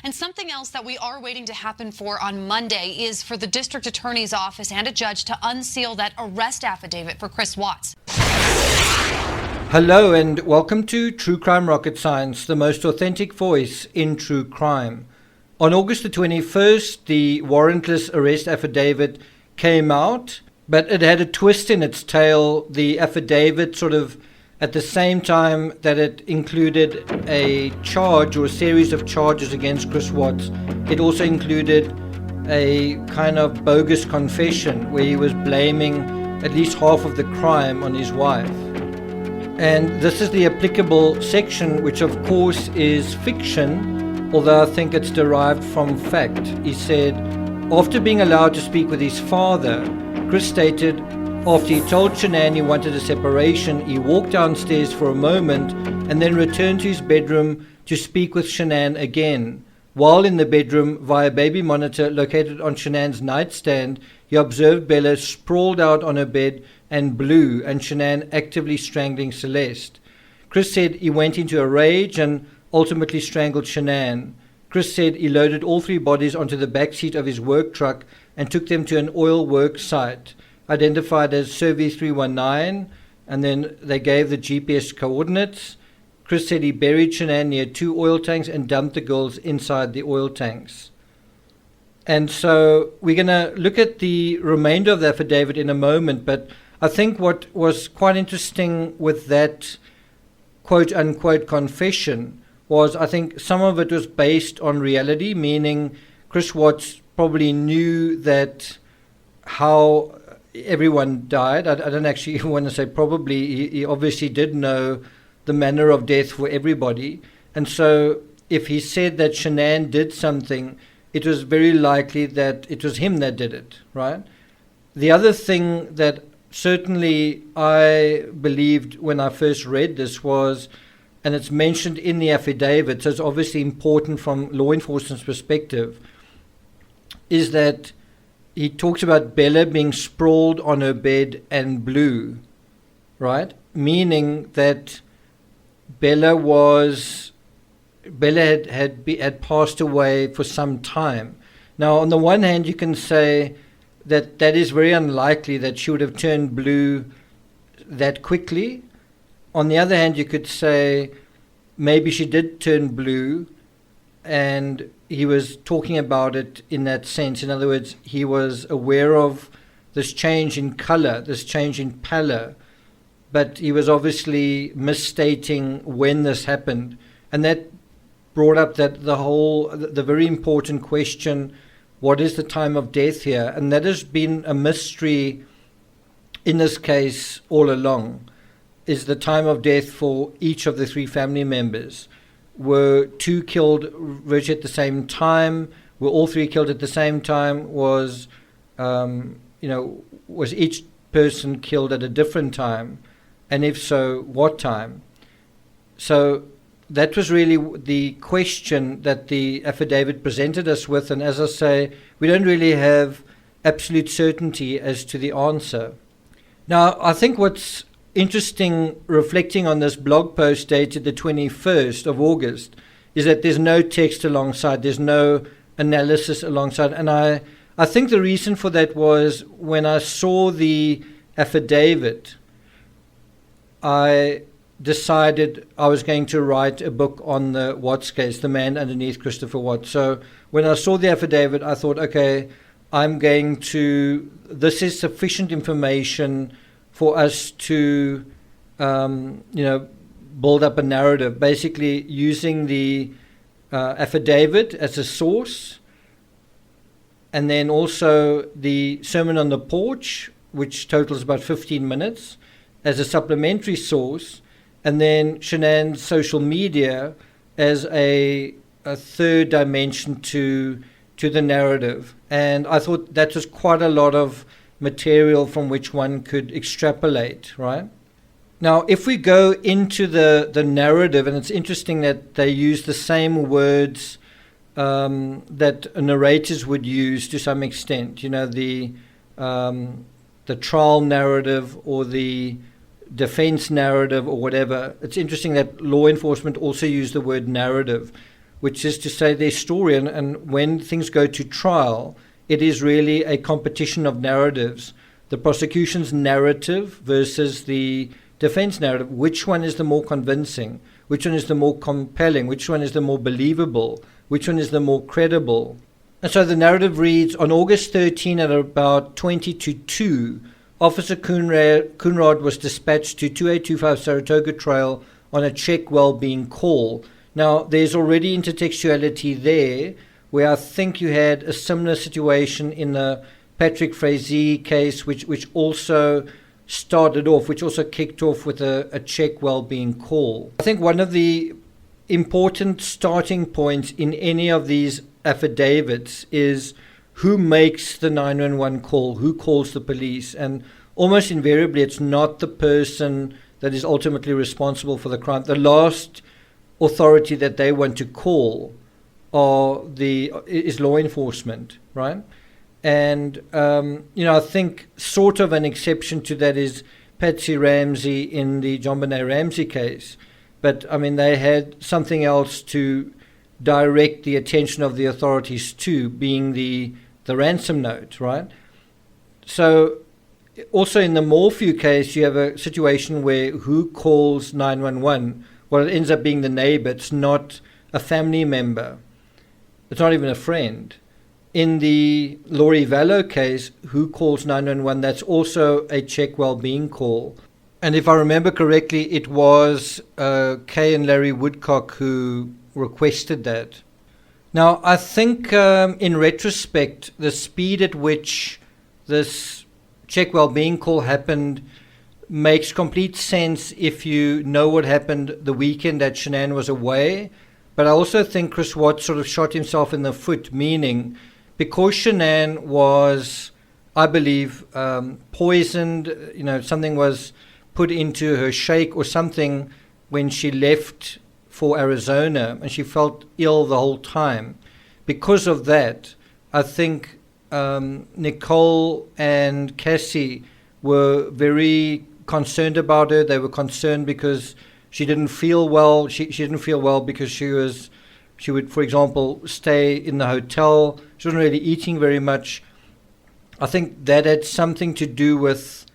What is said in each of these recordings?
And something else that we are waiting to happen for on Monday is for the district attorney's office and a judge to unseal that arrest affidavit for Chris Watts. Hello and welcome to True Crime Rocket Science, the most authentic voice in true crime. On August the 21st, the warrantless arrest affidavit came out, but it had a twist in its tail. The affidavit sort of, at the same time that it included a charge or a series of charges against Chris Watts, it also included a kind of bogus confession where he was blaming at least half of the crime on his wife. And this is the applicable section, which of course is fiction, although I think it's derived from fact. He said, after being allowed to speak with his father, Chris stated, after he told Shanann he wanted a separation, he walked downstairs for a moment and then returned to his bedroom to speak with Shanann again. While in the bedroom, via baby monitor located on Shanann's nightstand, he observed Bella sprawled out on her bed and blue, and Shanann actively strangling Celeste. Chris said he went into a rage and ultimately strangled Shanann. Chris said he loaded all three bodies onto the back seat of his work truck and took them to an oil work site, identified as Survey 319, and then they gave the GPS coordinates. Chris said he buried Shanann near two oil tanks and dumped the girls inside the oil tanks. And so we're going to look at the remainder of the affidavit in a moment, but I think what was quite interesting with that quote-unquote confession was I think some of it was based on reality, meaning Chris Watts probably knew that how everyone died. I don't actually want to say probably. He obviously did know the manner of death for everybody. And so if he said that Shanann did something, it was very likely that it was him that did it, right? The other thing that certainly I believed when I first read this was, and it's mentioned in the affidavit, so it's obviously important from law enforcement's perspective, is that he talks about Bella being sprawled on her bed and blue, right? Meaning that Bella had passed away for some time. Now, on the one hand, you can say that is very unlikely that she would have turned blue that quickly. On the other hand, you could say maybe she did turn blue and he was talking about it in that sense. In other words, he was aware of this change in color, this change in pallor, but he was obviously misstating when this happened. And that brought up the very important question, what is the time of death here? And that has been a mystery in this case all along, is the time of death for each of the three family members. Were two killed virtually at the same time? Were all three killed at the same time? Was each person killed at a different time? And if so, what time? So that was really the question that the affidavit presented us with. And as I say, we don't really have absolute certainty as to the answer. Now, I think what's interesting reflecting on this blog post dated the 21st of August is that there's no text alongside, there's no analysis alongside. And I think the reason for that was when I saw the affidavit, I decided I was going to write a book on the Watts case, the man underneath Christopher Watts. So when I saw the affidavit, I thought, okay, this is sufficient information for us to, build up a narrative, basically using the affidavit as a source, and then also the Sermon on the Porch, which totals about 15 minutes, as a supplementary source, and then Shanann's social media as a third dimension to the narrative. And I thought that was quite a lot of material from which one could extrapolate, right? Now, if we go into the narrative, and it's interesting that they use the same words that narrators would use to some extent, the trial narrative or the defense narrative or whatever. It's interesting that law enforcement also use the word narrative. which is to say their story. And when things go to trial, it is really a competition of narratives. The prosecution's narrative versus the defense narrative. Which one is the more convincing? Which one is the more compelling? Which one is the more believable? Which one is the more credible? And so the narrative reads, on August 13 at about 20 to 2, Officer Coonrod was dispatched to 2825 Saratoga Trail on a check well-being call. Now, there's already intertextuality there, where I think you had a similar situation in the Patrick Frazee case, which also started off, which also kicked off with a check well-being call. I think one of the important starting points in any of these affidavits is who makes the 911 call, who calls the police, and almost invariably it's not the person that is ultimately responsible for the crime. The last authority that they want to call is law enforcement, right? And, I think sort of an exception to that is Patsy Ramsey in the John Benet Ramsey case. But, they had something else to direct the attention of the authorities to, being the ransom note, right? So also in the Morphew case, you have a situation where who calls 911? Well, it ends up being the neighbor. It's not a family member. It's not even a friend. In the Laurie Vallow case, who calls 911? That's also a check well-being call. And if I remember correctly, it was Kay and Larry Woodcock who requested that. Now, I think in retrospect, the speed at which this check well-being call happened makes complete sense if you know what happened the weekend that Shanann was away. But I also think Chris Watts sort of shot himself in the foot, meaning because Shanann was, I believe, poisoned, something was put into her shake or something when she left for Arizona, and she felt ill the whole time. Because of that, I think Nicole and Cassie were very concerned about her. They were concerned because she didn't feel well. She didn't feel well because she would, for example, stay in the hotel. She wasn't really eating very much. I think that had something to do with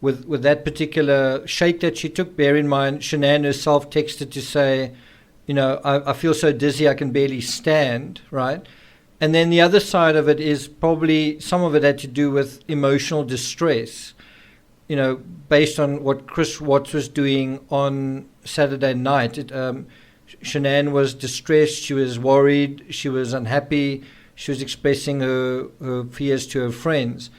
that particular shake that she took. Bear in mind, Shanann herself texted to say, I feel so dizzy I can barely stand, right? And then the other side of it is probably some of it had to do with emotional distress, based on what Chris Watts was doing on Saturday night. Shanann was distressed, she was worried, she was unhappy, she was expressing her fears to her friends.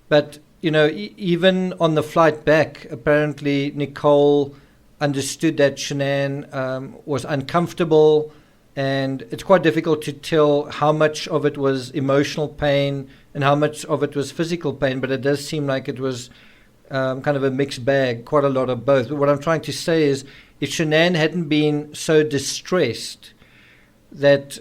But, even on the flight back, apparently Nicole understood that Shanann was uncomfortable, and it's quite difficult to tell how much of it was emotional pain and how much of it was physical pain, but it does seem like it was kind of a mixed bag, quite a lot of both. But what I'm trying to say is, if Shanann hadn't been so distressed that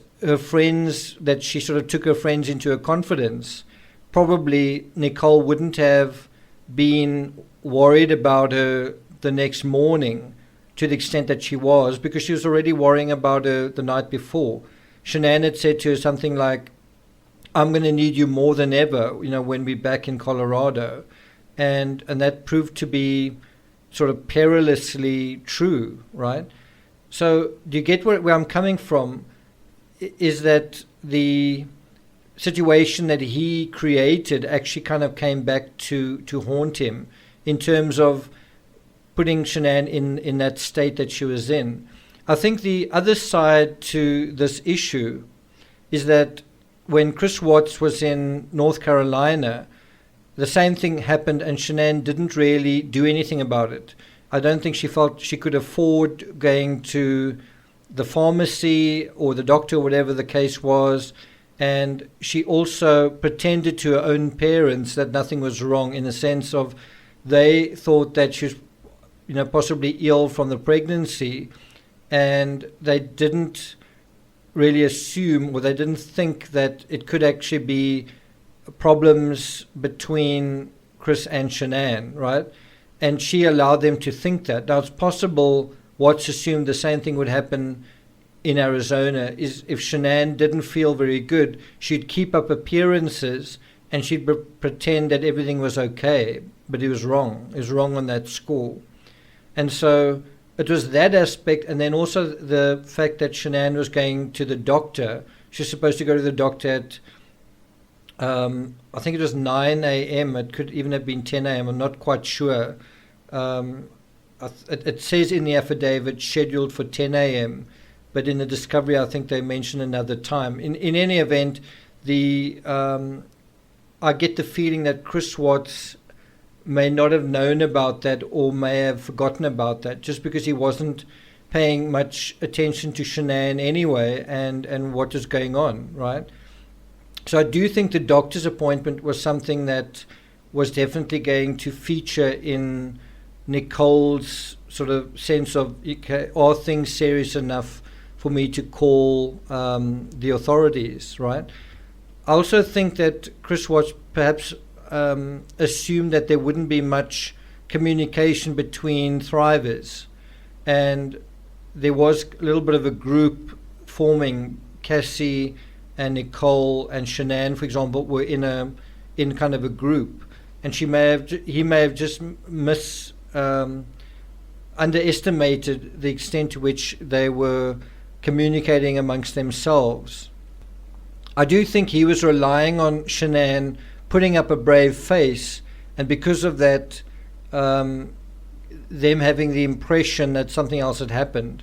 she sort of took her friends into her confidence, probably Nicole wouldn't have been worried about her the next morning to the extent that she was, because she was already worrying about her the night before. Shanann had said to her something like, I'm going to need you more than ever, when we're back in Colorado. And that proved to be sort of perilously true, right? So do you get where I'm coming from? Is that the situation that he created actually kind of came back to haunt him in terms of putting Shanann in that state that she was in. I think the other side to this issue is that when Chris Watts was in North Carolina, the same thing happened and Shanann didn't really do anything about it. I don't think she felt she could afford going to the pharmacy or the doctor, whatever the case was. And she also pretended to her own parents that nothing was wrong, in the sense of they thought that she was possibly ill from the pregnancy, and they didn't really assume, or they didn't think that it could actually be problems between Chris and Shanann, right? And she allowed them to think that. Now, it's possible Watts assumed the same thing would happen in Arizona is if Shanann didn't feel very good, she'd keep up appearances and she'd pretend that everything was okay, but he was wrong. He was wrong on that score. And so it was that aspect, and then also the fact that Shanann was going to the doctor. She's supposed to go to the doctor at, I think it was 9 a.m. It could even have been 10 a.m. I'm not quite sure. It says in the affidavit scheduled for 10 a.m., but in the discovery I think they mention another time. In any event, I get the feeling that Chris Watts may not have known about that or may have forgotten about that just because he wasn't paying much attention to Shanann anyway and what is going on, right? So I do think the doctor's appointment was something that was definitely going to feature in Nicole's sort of sense of, okay, are things serious enough for me to call the authorities, right? I also think that Chris Watts perhaps assumed that there wouldn't be much communication between thrivers, and there was a little bit of a group forming. Cassie and Nicole and Shanann, for example, were in kind of a group, and he may have just underestimated the extent to which they were communicating amongst themselves. I do think he was relying on Shanann putting up a brave face, and because of that, them having the impression that something else had happened.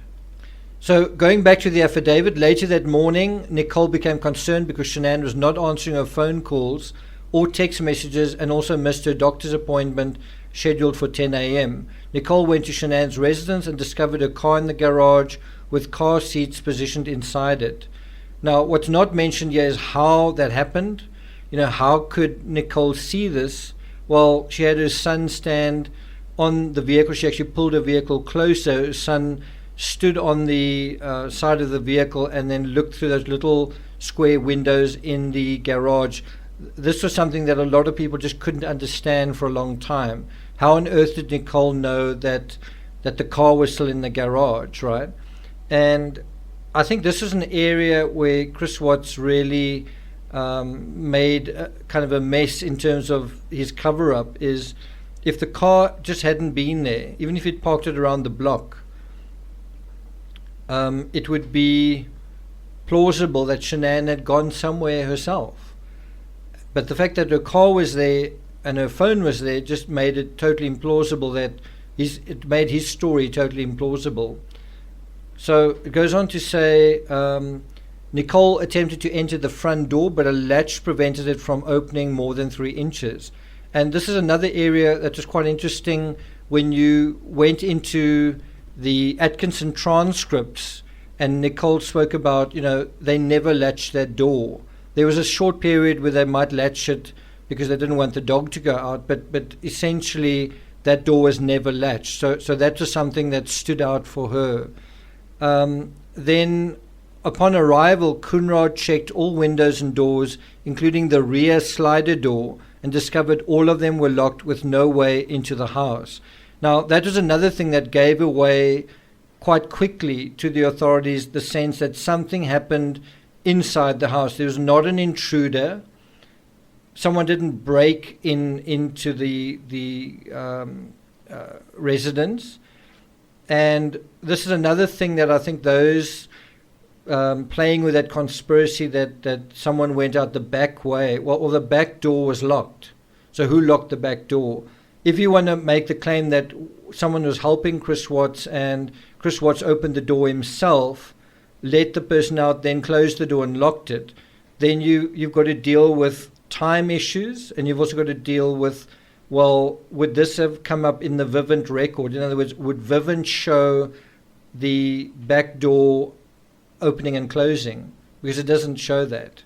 So going back to the affidavit, later that morning, Nicole became concerned because Shanann was not answering her phone calls or text messages and also missed her doctor's appointment scheduled for 10 a.m. Nicole went to Shanann's residence and discovered a car in the garage with car seats positioned inside it. Now, what's not mentioned here is how that happened. How could Nicole see this? Well, she had her son stand on the vehicle. She actually pulled her vehicle closer. Her son stood on the side of the vehicle and then looked through those little square windows in the garage. This was something that a lot of people just couldn't understand for a long time. How on earth did Nicole know that the car was still in the garage, right? And I think this is an area where Chris Watts really made kind of a mess in terms of his cover-up. Is if the car just hadn't been there, even if he'd parked it around the block, it would be plausible that Shanann had gone somewhere herself. But the fact that her car was there and her phone was there just made it totally implausible. It made his story totally implausible. So it goes on to say, Nicole attempted to enter the front door, but a latch prevented it from opening more than 3 inches. And this is another area that was quite interesting when you went into the Atkinson transcripts and Nicole spoke about, they never latched that door. There was a short period where they might latch it because they didn't want the dog to go out, but essentially that door was never latched. So that was something that stood out for her. Then upon arrival, Coonrod checked all windows and doors, including the rear slider door, and discovered all of them were locked with no way into the house. Now, that was another thing that gave away quite quickly to the authorities the sense that something happened inside the house. There was not an intruder. Someone didn't break into the residence. And this is another thing that I think those playing with that conspiracy that someone went out the back way, well, the back door was locked. So who locked the back door? If you want to make the claim that someone was helping Chris Watts and Chris Watts opened the door himself, let the person out, then closed the door and locked it, then you've got to deal with time issues, and you've also got to deal with, well, would this have come up in the Vivint record? In other words, would Vivint show the back door opening and closing? Because it doesn't show that.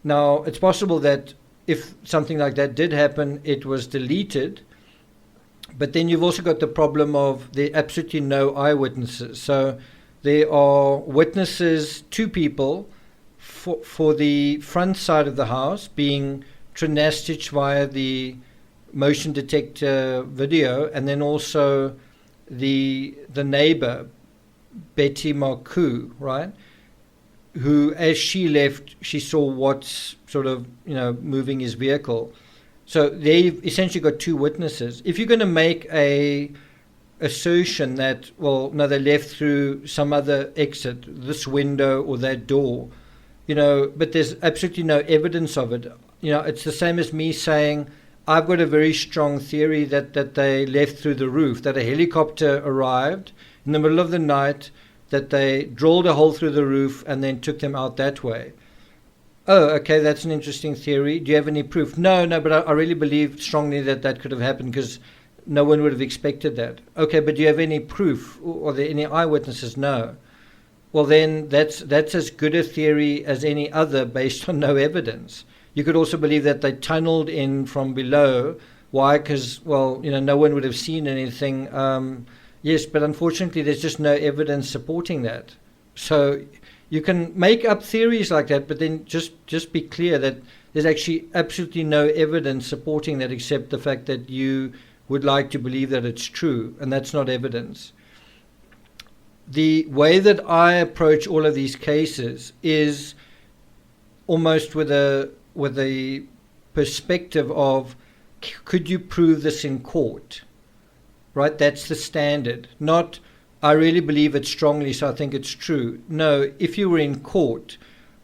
Now, it's possible that if something like that did happen, it was deleted. But then you've also got the problem of there absolutely no eyewitnesses. So there are witnesses, 2 people, for the front side of the house being Trinastich via the motion detector video, and then also the neighbor Betty Marcoux, right? Who, as she left, she saw Watts sort of, moving his vehicle. So they've essentially got two witnesses. If you're going to make a assertion that, well, no, they left through some other exit, this window or that door, but there's absolutely no evidence of it. It's the same as me saying, I've got a very strong theory that they left through the roof, that a helicopter arrived in the middle of the night, that they drilled a hole through the roof and then took them out that way. Oh, okay, that's an interesting theory. Do you have any proof? No, but I really believe strongly that could have happened because no one would have expected that. Okay, but do you have any proof? Are there any eyewitnesses? No. Well, then that's as good a theory as any other based on no evidence. You could also believe that they tunneled in from below. Why? Because, well, no one would have seen anything. Yes, but unfortunately there's just no evidence supporting that. So you can make up theories like that, but then just be clear that there's actually absolutely no evidence supporting that except the fact that you would like to believe that it's true, and that's not evidence. The way that I approach all of these cases is almost with a perspective of, could you prove this in court? Right? That's the standard. Not, I really believe it strongly, so I think it's true. No, if you were in court,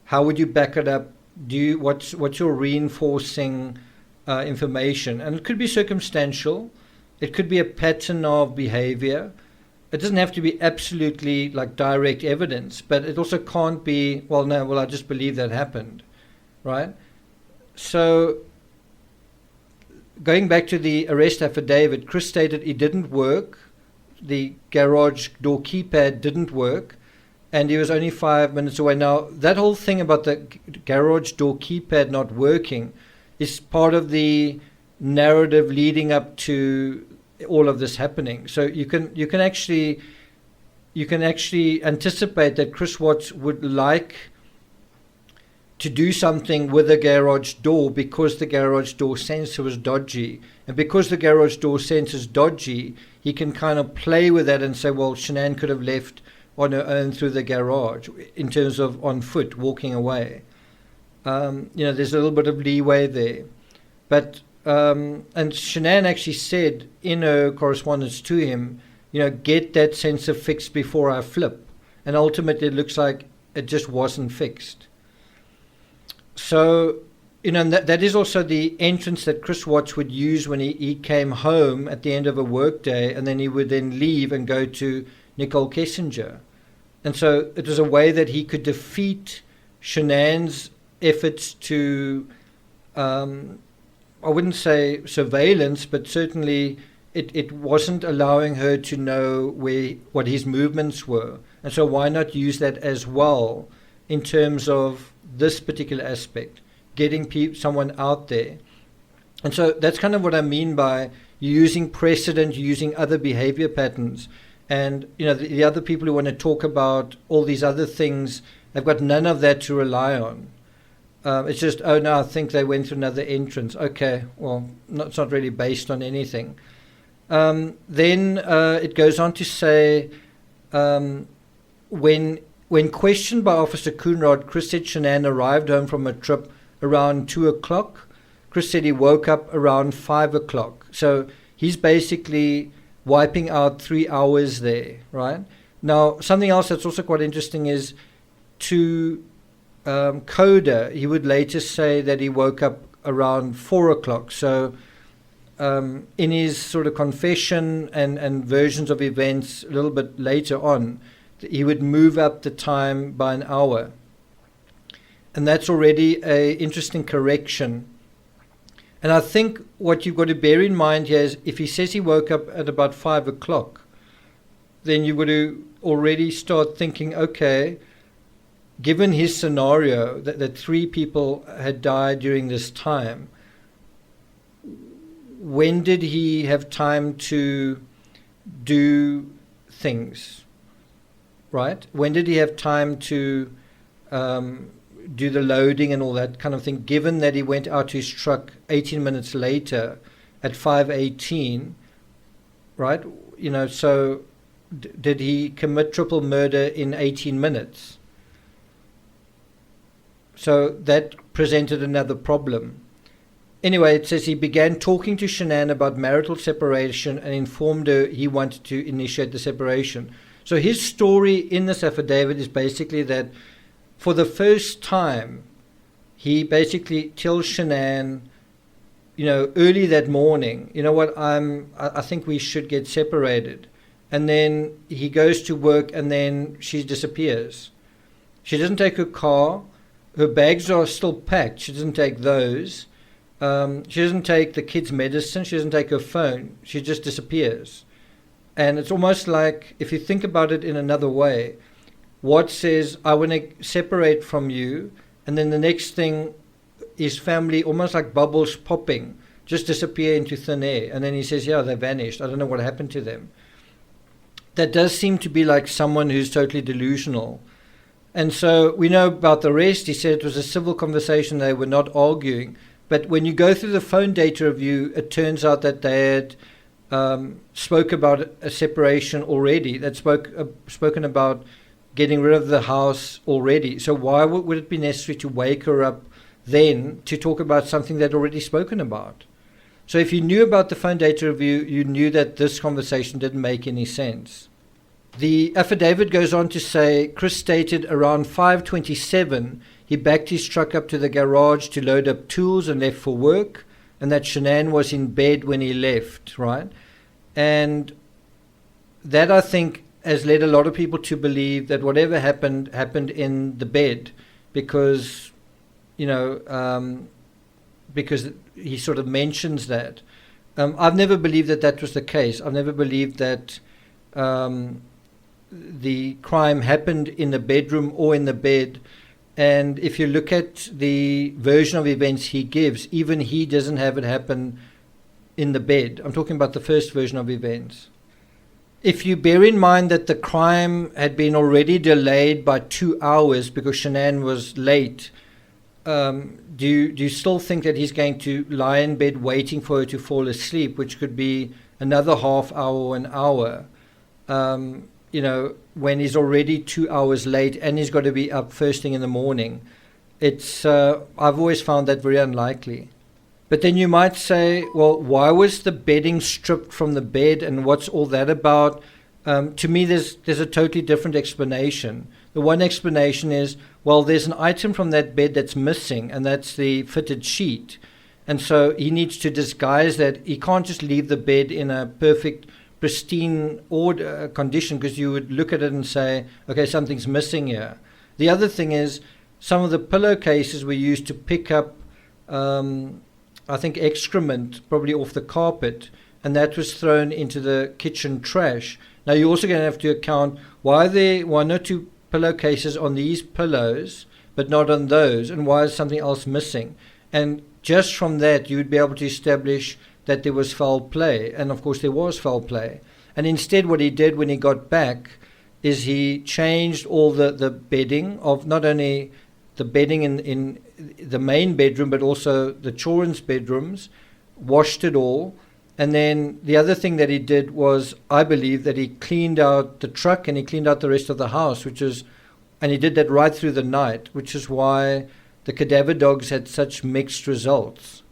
how would you back it up? What's your reinforcing information? And it could be circumstantial. It could be a pattern of behavior. It doesn't have to be absolutely like direct evidence, but it also can't be, I just believe that happened, right? So going back to the arrest affidavit, Chris stated it didn't work. The garage door keypad didn't work, and he was only 5 minutes away. Now, that whole thing about the garage door keypad not working is part of the narrative leading up to all of this happening. So you can actually anticipate that Chris Watts would like to do something with the garage door because the garage door sensor was dodgy. And because the garage door sensor is dodgy, he can kind of play with that and say, well, Shanann could have left on her own through the garage in terms of on foot, walking away. There's a little bit of leeway there. But and Shanann actually said in her correspondence to him, get that sensor fixed before I flip. And ultimately it looks like it just wasn't fixed. So, that is also the entrance that Chris Watts would use when he came home at the end of a work day, and then he would then leave and go to Nicole Kessinger. And so it was a way that he could defeat Shanann's efforts to, I wouldn't say surveillance, but certainly it wasn't allowing her to know what his movements were. And so why not use that as well in terms of this particular aspect, getting someone out there. And so that's kind of what I mean by using precedent, using other behavior patterns. And, the other people who want to talk about all these other things, they've got none of that to rely on. It's just, oh, no, I think they went through another entrance. Okay, well, it's not really based on anything. Then it goes on to say, when questioned by Officer Coonrod, Chris said Shanann arrived home from a trip around 2 o'clock. Chris said he woke up around 5 o'clock. So he's basically wiping out 3 hours there, right? Now, something else that's also quite interesting is to Coda, he would later say that he woke up around 4 o'clock. So in his sort of confession and versions of events a little bit later on, he would move up the time by an hour. And that's already an interesting correction. And I think what you've got to bear in mind here is if he says he woke up at about 5 o'clock, then you've got to already start thinking, okay, given his scenario that 3 people had died during this time, when did he have time to do things? Right? When did he have time to do the loading and all that kind of thing, given that he went out to his truck 18 minutes later at 5:18, right? So did he commit triple murder in 18 minutes? So that presented another problem. Anyway, it says he began talking to Shanann about marital separation and informed her he wanted to initiate the separation. So his story in this affidavit is basically that for the first time, he basically tells Shanann, early that morning, you know what, I think we should get separated. And then he goes to work and then she disappears. She doesn't take her car. Her bags are still packed. She doesn't take those. She doesn't take the kids' medicine. She doesn't take her phone. She just disappears. And it's almost like, if you think about it in another way, Watt says, I want to separate from you. And then the next thing is family, almost like bubbles popping, just disappear into thin air. And then he says, yeah, they vanished. I don't know what happened to them. That does seem to be like someone who's totally delusional. And so we know about the rest. He said it was a civil conversation. They were not arguing. But when you go through the phone data review, it turns out that they had spoke about a separation already. That spoken about getting rid of the house already. So why would it be necessary to wake her up then to talk about something they'd already spoken about? So if you knew about the phone data review, you knew that this conversation didn't make any sense. The affidavit goes on to say Chris stated around 5:27 he backed his truck up to the garage to load up tools and left for work, and that Shanann was in bed when he left, right? And that, I think, has led a lot of people to believe that whatever happened in the bed, because because he sort of mentions that. I've never believed that was the case. I've never believed that the crime happened in the bedroom or in the bed. And if you look at the version of events he gives, even he doesn't have it happen in the bed. I'm talking about the first version of events. If you bear in mind that the crime had been already delayed by 2 hours because Shanann was late, do you still think that he's going to lie in bed waiting for her to fall asleep, which could be another half hour or an hour, when he's already 2 hours late and he's got to be up first thing in the morning? I've always found that very unlikely. But then you might say, well, why was the bedding stripped from the bed and what's all that about? To me, there's a totally different explanation. The one explanation is, well, there's an item from that bed that's missing, and that's the fitted sheet. And so he needs to disguise that. He can't just leave the bed in a perfect, pristine condition, because you would look at it and say, okay, something's missing here. The other thing is, some of the pillowcases were used to pick up, I think, excrement, probably off the carpet, and that was thrown into the kitchen trash. Now, you're also going to have to account why there are one or two pillowcases on these pillows, but not on those, and why is something else missing? And just from that, you would be able to establish that there was foul play, and of course there was foul play. And instead, what he did when he got back is he changed all the bedding of not only the bedding in the main bedroom, but also the children's bedrooms, washed it all. And then the other thing that he did was, I believe, that he cleaned out the truck and he cleaned out the rest of the house, and he did that right through the night, which is why the cadaver dogs had such mixed results.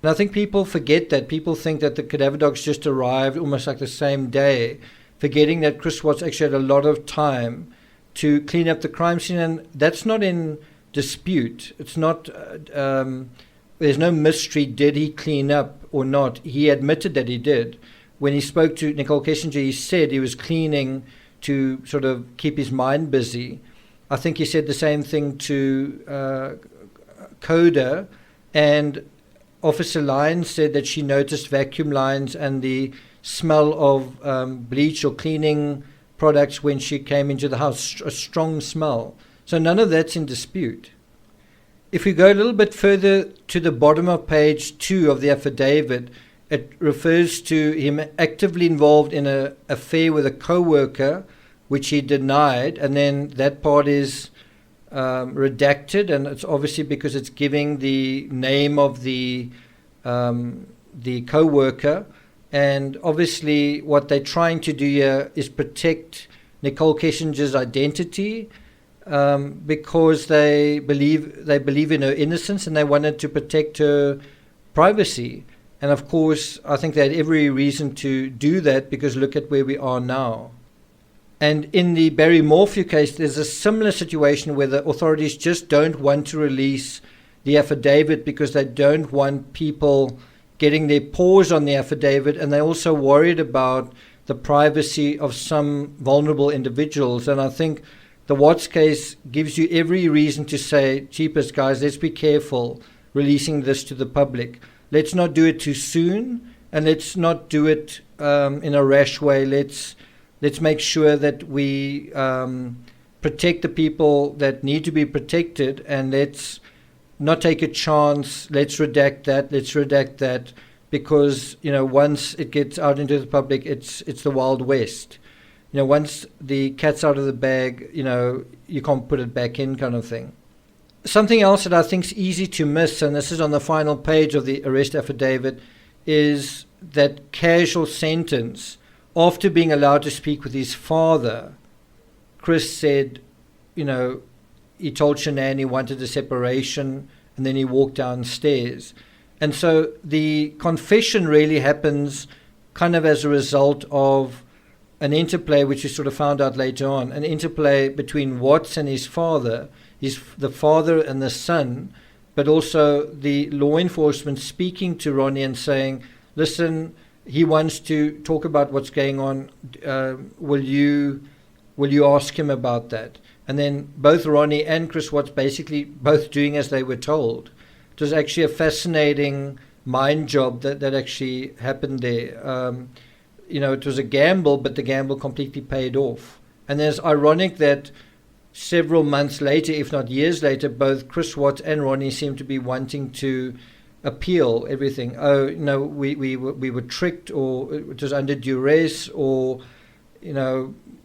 And I think people forget that. People think that the cadaver dogs just arrived almost like the same day, forgetting that Chris Watts actually had a lot of time to clean up the crime scene, and that's not in dispute. It's not, there's no mystery, did he clean up or not? He admitted that he did. When he spoke to Nicole Kessinger, he said he was cleaning to sort of keep his mind busy. I think he said the same thing to Coda, and Officer Lyons said that she noticed vacuum lines and the smell of bleach or cleaning products when she came into the house, a strong smell. So none of that's in dispute. If we go a little bit further to the bottom of page 2 of the affidavit, it refers to him actively involved in an affair with a co-worker, which he denied, and then that part is redacted, and it's obviously because it's giving the name of the co-worker, And obviously what they're trying to do here is protect Nicole Kessinger's identity, because they believe in her innocence, and they wanted to protect her privacy. And of course, I think they had every reason to do that, because look at where we are now. And in the Barry Morphew case, there's a similar situation where the authorities just don't want to release the affidavit because they don't want people getting their paws on the affidavit, and they're also worried about the privacy of some vulnerable individuals. And I think the Watts case gives you every reason to say, jeepers guys, let's be careful releasing this to the public. Let's not do it too soon, and let's not do it in a rash way. Let's make sure that we protect the people that need to be protected, and let's not take a chance. Let's redact that, because once it gets out into the public, it's the Wild West. Once the cat's out of the bag, you can't put it back in, kind of thing. Something else that I think is easy to miss, and this is on the final page of the arrest affidavit, is that casual sentence. After being allowed to speak with his father, Chris said, he told Shanann he wanted a separation, and then he walked downstairs. And so the confession really happens kind of as a result of an interplay, which we sort of found out later on, an interplay between Watts and his father, the father and the son, but also the law enforcement speaking to Ronnie and saying, listen, he wants to talk about what's going on. Will you ask him about that? And then both Ronnie and Chris Watts basically both doing as they were told. It was actually a fascinating mind job that actually happened there. It was a gamble, but the gamble completely paid off. And it's ironic that several months later, if not years later, both Chris Watts and Ronnie seem to be wanting to appeal everything. Oh, no, we were tricked, or it was under duress, or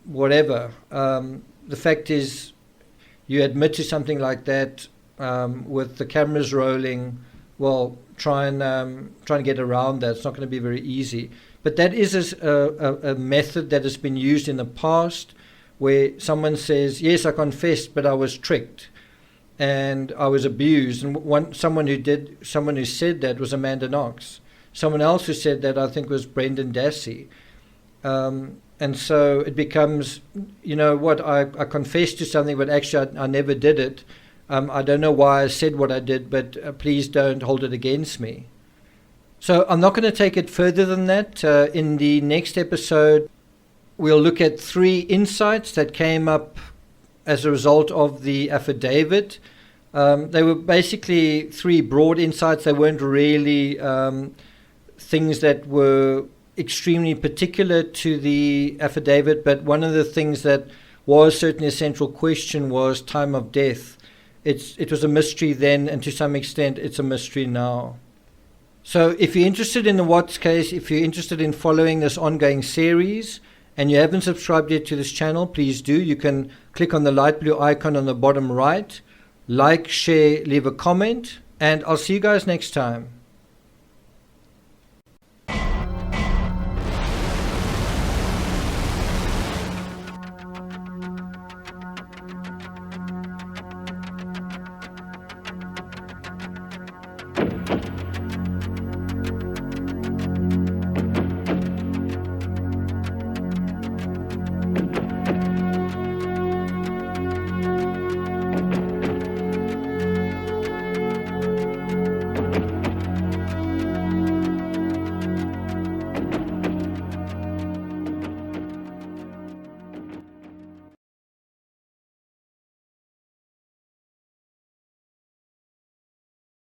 whatever. The fact is, you admit to something like that with the cameras rolling. Well, try and get around that. It's not going to be very easy. But that is a method that has been used in the past, where someone says, yes, I confessed, but I was tricked and I was abused. And someone who said that was Amanda Knox. Someone else who said that, I think, was Brendan Dassey. And so it becomes, I confessed to something, but actually I never did it. I don't know why I said what I did, but please don't hold it against me. So I'm not going to take it further than that. In the next episode, we'll look at 3 insights that came up as a result of the affidavit. They were basically 3 broad insights. They weren't really things that were extremely particular to the affidavit, but one of the things that was certainly a central question was time of death. It was a mystery then, and to some extent it's a mystery now. So if you're interested in the Watts case, if you're interested in following this ongoing series, and you haven't subscribed yet to this channel, please do. You can click on the light blue icon on the bottom right, like, share, leave a comment, and I'll see you guys next time.